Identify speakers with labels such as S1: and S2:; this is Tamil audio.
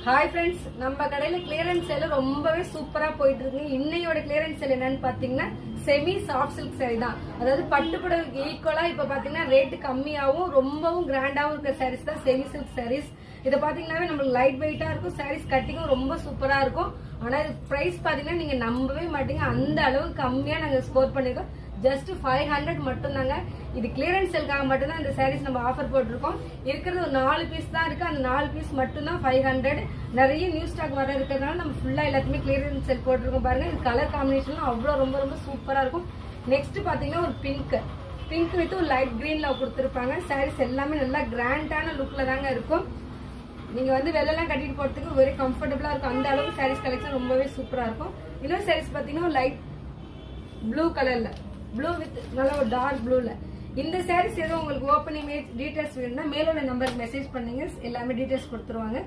S1: ஹாய் ஃப்ரெண்ட்ஸ், நம்ம கடையில கிளியரன்ஸ் சேல் ரொம்பவே சூப்பரா போயிட்டு இருக்கு. இன்னையோட கிளியரன்ஸ் சேல் என்னன்னு பாத்தீங்கன்னா செமி சாஃப்ட் சில்க் சாரி தான். அதாவது பட்டு புடவைக்கு ஈக்குவலா இப்ப பாத்தீங்கன்னா ரேட் கம்மியாவும் ரொம்பவும் கிராண்டாவும் இருக்க சாரீஸ் தான் செமி சில்க் சாரீஸ். இதை பாத்தீங்கன்னா நம்மளுக்கு லைட் வெயிட்டா இருக்கும், சாரீஸ் கட்டிங்கும் ரொம்ப சூப்பரா இருக்கும். ஆனா இது பிரைஸ் பாத்தீங்கன்னா நீங்க நம்பவே மாட்டீங்க, அந்த அளவுக்கு கம்மியா நாங்க ஸ்கோர் பண்ணிருக்கோம். ஜஸ்ட் 500 மட்டும் தாங்க. இது கிளியரன்ஸ் சேல்காக மட்டும் தான் இந்த சாரீஸ் நம்ம ஆஃபர் போட்டிருக்கோம். இருக்கிறது ஒரு 4 பீஸ் தான் இருக்கு, அந்த 4 பீஸ் மட்டும் தான் 500. நிறைய நியூ ஸ்டாக் வர இருக்கிறதுனால நம்ம ஃபுல்லா எல்லாத்தையுமே கிளியரன்ஸ் சேல் போட்டிருக்கோம். பாருங்க, இது கலர் காம்பினேஷன் அவ்வளோ ரொம்ப ரொம்ப சூப்பரா இருக்கும். நெக்ஸ்ட் பாத்தீங்கன்னா ஒரு பிங்க் வித் ஒரு லைட் கிரீன்ல கொடுத்துருப்பாங்க. சாரீஸ் எல்லாமே நல்லா கிராண்டான லுக்ல தாங்க இருக்கும். நீங்க வந்து வெள்ளெல்லாம் கட்டிட்டு போறதுக்கு வெரி கம்ஃபர்டபுளா இருக்கும். அந்த அளவுக்கு சாரீஸ் கலெக்ஷன் ரொம்பவே சூப்பரா இருக்கும். இன்னொரு சாரீஸ் பாத்தீங்கன்னா லைட் ப்ளூ கலர்ல, ப்ளூ வித் நல்ல ஒரு டார்க் ப்ளூல. இந்த சாரீஸ் ஏதோ உங்களுக்கு ஓப்பன் இமேஜ் டீடைல்ஸ் வேணும்னா மேலோட நம்பருக்கு மெசேஜ் பண்ணுங்க, எல்லாமே டீடைல்ஸ் கொடுத்துருவாங்க.